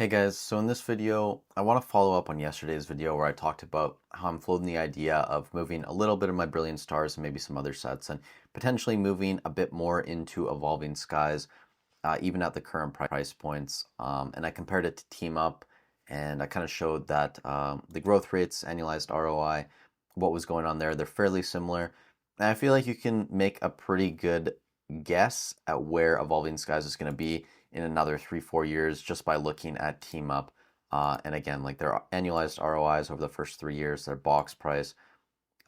Hey guys, so in this video, I want to follow up on yesterday's video where I talked about how I'm floating the idea of moving a little bit of my Brilliant Stars and maybe some other sets and potentially moving a bit more into Evolving Skies, even at the current price points. And I compared it to Team Up and I kind of showed that the growth rates, annualized ROI, what was going on there, they're fairly similar. And I feel like you can make a pretty good guess at where Evolving Skies is going to be in another 3-4 years just by looking at Team Up. And again, like their annualized ROIs over the first 3 years, their box price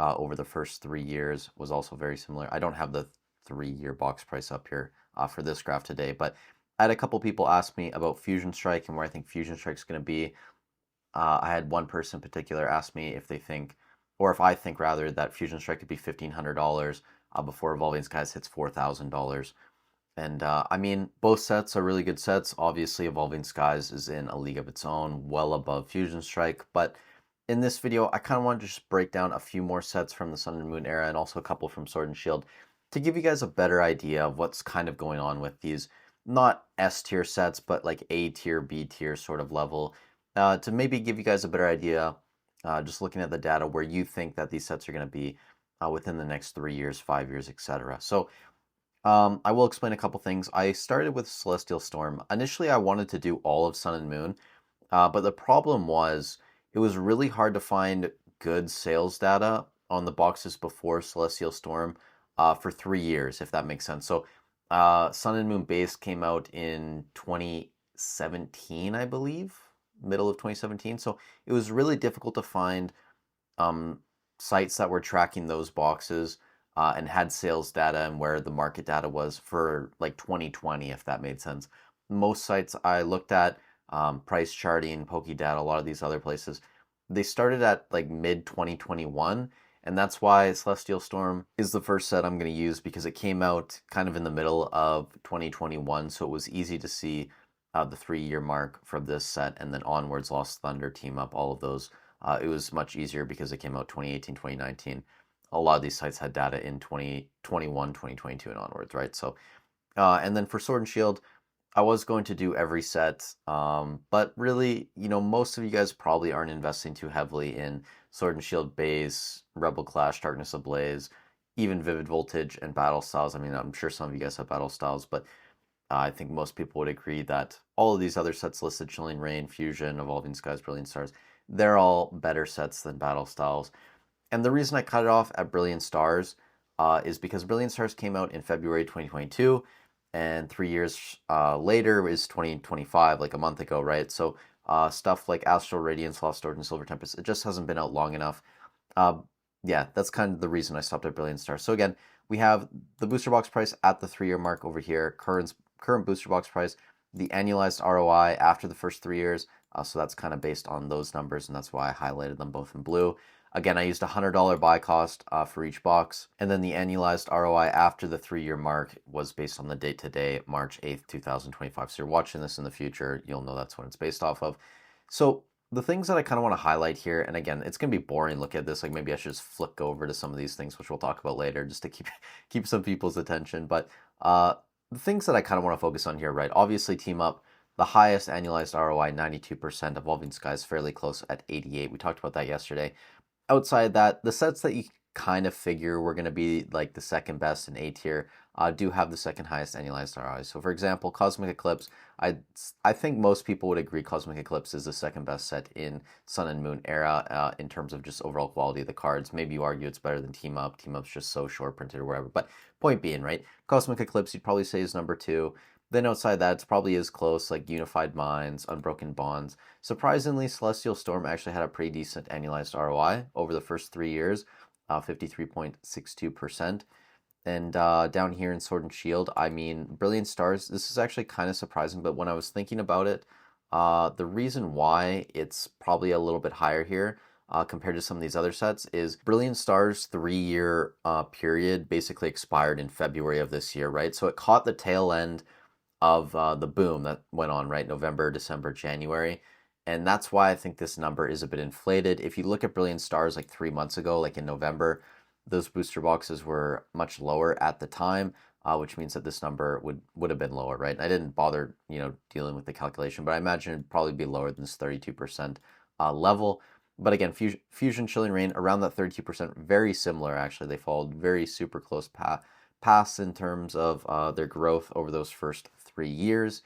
over the first 3 years was also very similar. I don't have the 3-year box price up here for this graph today, but I had a couple people ask me about Fusion Strike and where I think Fusion Strike is going to be. I had one person in particular ask me if they think, or if I think rather, that Fusion Strike could be $1,500 before Evolving Skies hits $4,000. And I mean, both sets are really good sets. Obviously, Evolving Skies is in a league of its own, well above Fusion Strike. But in this video, I kind of want to just break down a few more sets from the Sun and Moon era and also a couple from Sword and Shield to give you guys a better idea of what's kind of going on with these, not S tier sets, but like A tier, B tier sort of level, to maybe give you guys a better idea, just looking at the data, where you think that these sets are going to be within the next 3 years, 5 years, etc. So I will explain a couple things. I started with Celestial Storm. Initially, I wanted to do all of Sun and Moon, but the problem was it was really hard to find good sales data on the boxes before Celestial Storm for 3 years, if that makes sense. So Sun and Moon Base came out in 2017, I believe, middle of 2017. So it was really difficult to find um, sites that were tracking those boxes and had sales data and where the market data was for like 2020, if that made sense. Most sites I looked at, price charting, PokeData, a lot of these other places, they started at like mid 2021. And that's why Celestial Storm is the first set I'm going to use because it came out kind of in the middle of 2021. So it was easy to see the 3-year mark from this set and then onwards, Lost Thunder, Team Up, all of those. It was much easier because it came out 2018, 2019. A lot of these sites had data in 2021, 2022 and onwards, right? So, and then for Sword and Shield, I was going to do every set, but really, most of you guys probably aren't investing too heavily in Sword and Shield Base, Rebel Clash, Darkness Ablaze, even Vivid Voltage and Battle Styles. I mean, I'm sure some of you guys have Battle Styles, but I think most people would agree that all of these other sets listed, Chilling Reign, Fusion, Evolving Skies, Brilliant Stars, they're all better sets than Battle Styles. And the reason I cut it off at Brilliant Stars is because Brilliant Stars came out in February 2022, and 3 years later is 2025, like a month ago, right? So stuff like Astral Radiance, Lost Origin, Silver Tempest, it just hasn't been out long enough. Uh, yeah, that's kind of the reason I stopped at Brilliant Stars. So again, we have the booster box price at the 3-year mark over here, current booster box price, the annualized ROI after the first 3 years. So that's kind of based on those numbers, and that's why I highlighted them both in blue. Again, I used a $100 buy cost for each box, and then the annualized ROI after the 3-year mark was based on the date today, March 8th, 2025. So you're watching this in the future, you'll know that's what it's based off of. So the things that I kind of want to highlight here, and again, it's going to be boring look at this, like maybe I should just flick over to some of these things, which we'll talk about later, just to keep some people's attention. But the things that I kind of want to focus on here, right? Obviously, Team Up, the highest annualized ROI, 92%, Evolving Skies fairly close at 88. We talked about that yesterday. Outside that, the sets that you kind of figure were going to be like the second best in A tier do have the second highest annualized ROI. So for example, Cosmic Eclipse, I think most people would agree Cosmic Eclipse is the second best set in Sun and Moon era in terms of just overall quality of the cards. Maybe you argue it's better than Team Up. Team Up's just so short printed or whatever. But point being, right? Cosmic Eclipse you'd probably say is number 2. Then outside that, it's probably is close, like Unified Minds, Unbroken Bonds. Surprisingly, Celestial Storm actually had a pretty decent annualized ROI over the first 3 years, 53.62%. And down here in Sword and Shield, I mean, Brilliant Stars, this is actually kind of surprising, but when I was thinking about it, the reason why it's probably a little bit higher here compared to some of these other sets is Brilliant Stars' 3-year period basically expired in February of this year, right? So it caught the tail end of the boom that went on, right? November, December, January. And that's why I think this number is a bit inflated. If you look at Brilliant Stars like 3 months ago, like in November, those booster boxes were much lower at the time. which means that this number would have been lower, right? I didn't bother, dealing with the calculation, but I imagine it'd probably be lower than this 32% level. But again, Fusion, Chilling Reign around that 32%, very similar actually. They followed very super close paths in terms of their growth over those first 3 years.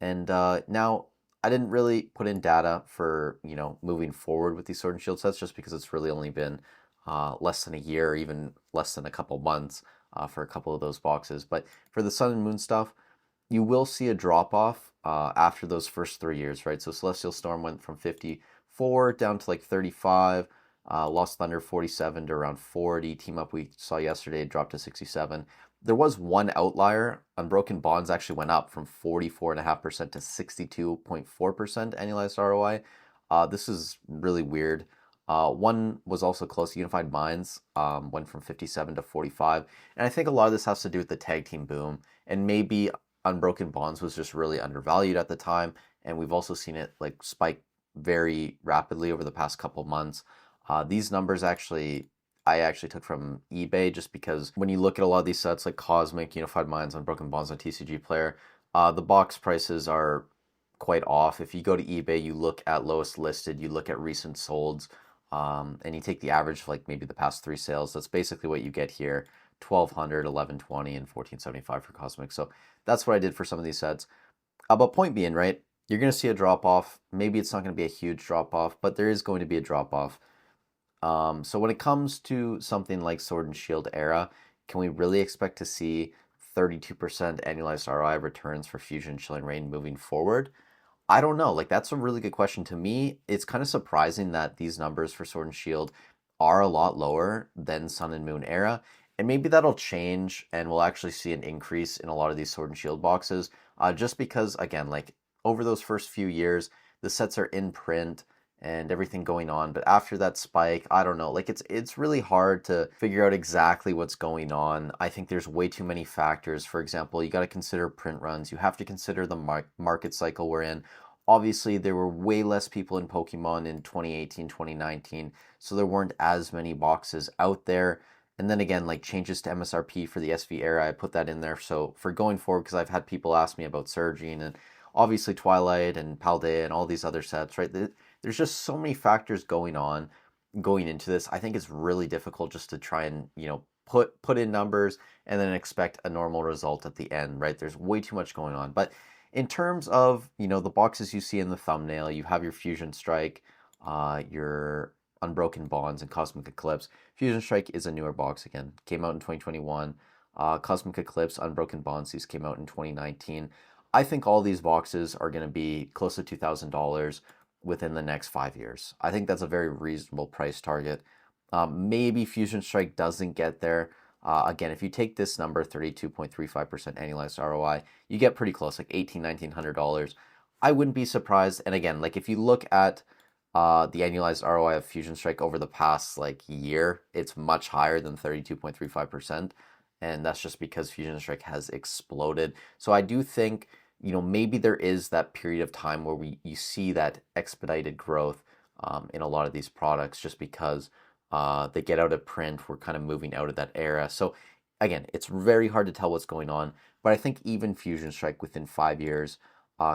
And now I didn't really put in data for, moving forward with these Sword and Shield sets just because it's really only been less than a year, or even less than a couple months for a couple of those boxes. But for the Sun and Moon stuff, you will see a drop off after those first 3 years, right? So Celestial Storm went from 54 down to like 35. Lost Thunder 47 to around 40. Team Up we saw yesterday dropped to 67. There was one outlier. Unbroken Bonds actually went up from 44.5% to 62.4% annualized ROI. This is really weird. One was also close. Unified Minds went from 57 to 45. And I think a lot of this has to do with the tag team boom. And maybe Unbroken Bonds was just really undervalued at the time. And we've also seen it like spike very rapidly over the past couple months. These numbers I actually took from eBay just because when you look at a lot of these sets like Cosmic, Unified Minds, Unbroken Bonds on TCG Player, the box prices are quite off. If you go to eBay, you look at lowest listed, you look at recent solds, and you take the average of like maybe the past 3 sales. That's basically what you get here: 1,200, 1,120, and 1,475 for Cosmic. So that's what I did for some of these sets. But point being, right, you're going to see a drop off. Maybe it's not going to be a huge drop off, but there is going to be a drop off. So when it comes to something like Sword and Shield era, can we really expect to see 32% annualized ROI returns for Fusion, Chilling Reign moving forward? I don't know. Like, that's a really good question. To me, it's kind of surprising that these numbers for Sword and Shield are a lot lower than Sun and Moon era. And maybe that'll change and we'll actually see an increase in a lot of these Sword and Shield boxes. Just because, again, like over those first few years, the sets are in print and everything going on. But after that spike, I don't know. Like it's really hard to figure out exactly what's going on. I think there's way too many factors. For example, you got to consider print runs. You have to consider the market cycle we're in. Obviously, there were way less people in Pokemon in 2018, 2019, so there weren't as many boxes out there. And then again, like changes to MSRP for the SV era, I put that in there. So for going forward, because I've had people ask me about Surging and obviously Twilight and Paldea and all these other sets, right? There's just so many factors going on going into this. I think it's really difficult just to try and, put in numbers and then expect a normal result at the end, right? There's way too much going on. But in terms of, the boxes you see in the thumbnail, you have your Fusion Strike, your Unbroken Bonds, and Cosmic Eclipse. Fusion Strike is a newer box again. Came out in 2021. Cosmic Eclipse, Unbroken Bonds, these came out in 2019. I think all these boxes are going to be close to $2,000 within the next 5 years. I think that's a very reasonable price target. Maybe Fusion Strike doesn't get there. Again, if you take this number, 32.35% annualized ROI, you get pretty close, like $1,900. I wouldn't be surprised. And again, like if you look at the annualized ROI of Fusion Strike over the past like year, it's much higher than 32.35%. And that's just because Fusion Strike has exploded. So I do think, maybe there is that period of time where you see that expedited growth in a lot of these products just because they get out of print. We're kind of moving out of that era. So again, it's very hard to tell what's going on. But I think even Fusion Strike within 5 years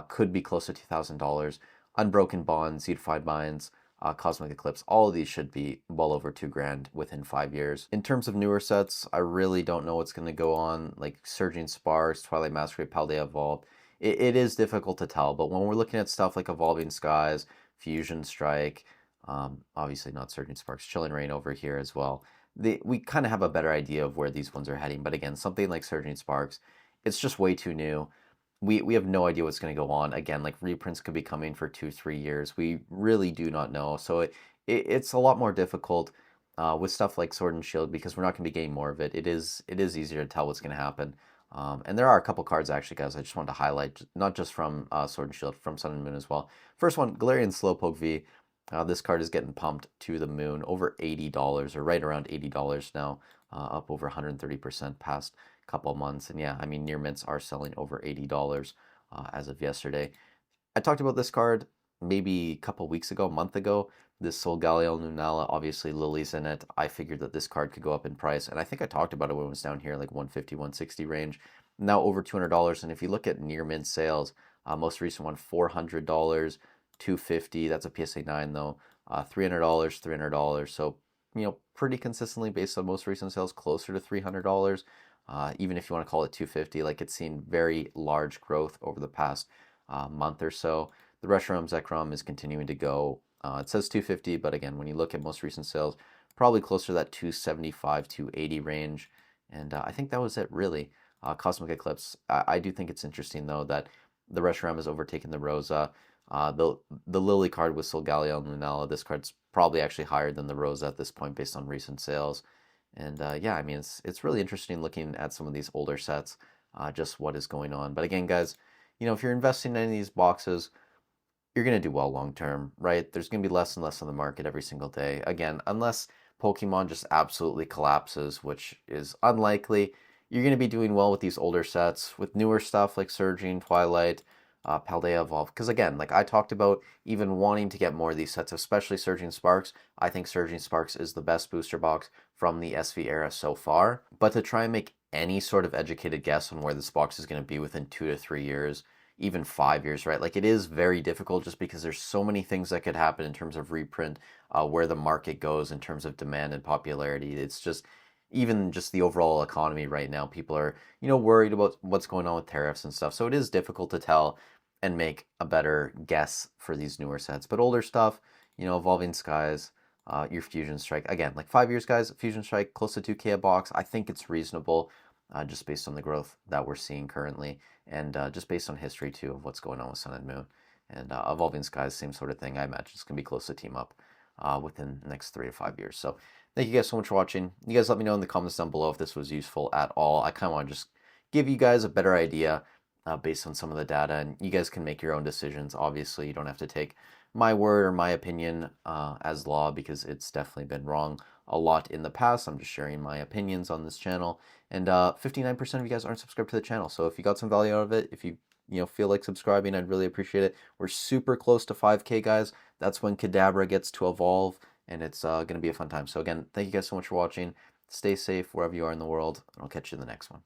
could be close to $2,000. Unbroken Bonds, Unified Minds, Cosmic Eclipse, all of these should be well over $2,000 within 5 years. In terms of newer sets, I really don't know what's going to go on, like Surging Sparks, Twilight Masquerade, Paldea Evolved. It is difficult to tell, but when we're looking at stuff like Evolving Skies, Fusion Strike, obviously not Surging Sparks, Chilling Reign over here as well, we kind of have a better idea of where these ones are heading. But again, something like Surging Sparks, it's just way too new. We have no idea what's going to go on. Again, like reprints could be coming for 2-3 years. We really do not know. So it's a lot more difficult with stuff like Sword and Shield because we're not going to be getting more of it. It is easier to tell what's going to happen. And there are a couple cards actually, guys, I just wanted to highlight, not just from Sword and Shield, from Sun and Moon as well. First one, Galarian Slowpoke V. This card is getting pumped to the moon, over $80, or right around $80 now, up over 130% past couple months. And yeah, I mean, near mints are selling over $80 as of yesterday. I talked about this card maybe a couple weeks ago, a month ago, this Solgaleo Lunala, obviously Lily's in it. I figured that this card could go up in price, and I think I talked about it when it was down here, like 150, 160 range. Now over $200, and if you look at near mid sales, most recent one $400, 250. That's a PSA 9 though. $300, $300. So pretty consistently based on most recent sales, closer to $300. Even if you want to call it 250, like it's seen very large growth over the past month or so. The Reshiram Zekrom is continuing to go. It says 250, but again, when you look at most recent sales, probably closer to that 275, 280 range. And I think that was it, really. Cosmic Eclipse. I do think it's interesting, though, that the Reshiram has overtaken the Rosa. The Lily card with Solgaleo and Lunala, this card's probably actually higher than the Rosa at this point based on recent sales. And yeah, I mean, it's really interesting looking at some of these older sets, just what is going on. But again, guys, if you're investing in any of these boxes, you're going to do well long term, right? There's going to be less and less on the market every single day. Again, unless Pokemon just absolutely collapses, which is unlikely, you're going to be doing well with these older sets, with newer stuff like Surging, Twilight, Paldea Evolve. Because again, like I talked about, even wanting to get more of these sets, especially Surging Sparks, I think Surging Sparks is the best booster box from the SV era so far. But to try and make any sort of educated guess on where this box is going to be within 2 to 3 years, even 5 years, right? Like it is very difficult just because there's so many things that could happen in terms of reprint, where the market goes in terms of demand and popularity. It's just even just the overall economy right now. People are, worried about what's going on with tariffs and stuff. So it is difficult to tell and make a better guess for these newer sets. But older stuff, Evolving Skies, your Fusion Strike, again, like 5 years, guys, Fusion Strike close to 2K a box. I think it's reasonable, just based on the growth that we're seeing currently, and just based on history too of what's going on with Sun and Moon. And Evolving Skies, same sort of thing. I imagine it's gonna be close to Team Up within the next 3 to 5 years. So thank you guys so much for watching. You guys let me know in the comments down below if this was useful at all. I kind of want to just give you guys a better idea based on some of the data, and you guys can make your own decisions. Obviously, you don't have to take my word or my opinion as law, because it's definitely been wrong a lot in the past. I'm just sharing my opinions on this channel, and 59% of you guys aren't subscribed to the channel. So if you got some value out of it, if you feel like subscribing, I'd really appreciate it. We're super close to 5K, guys. That's when Kadabra gets to evolve, and it's going to be a fun time. So again, thank you guys so much for watching. Stay safe wherever you are in the world, and I'll catch you in the next one.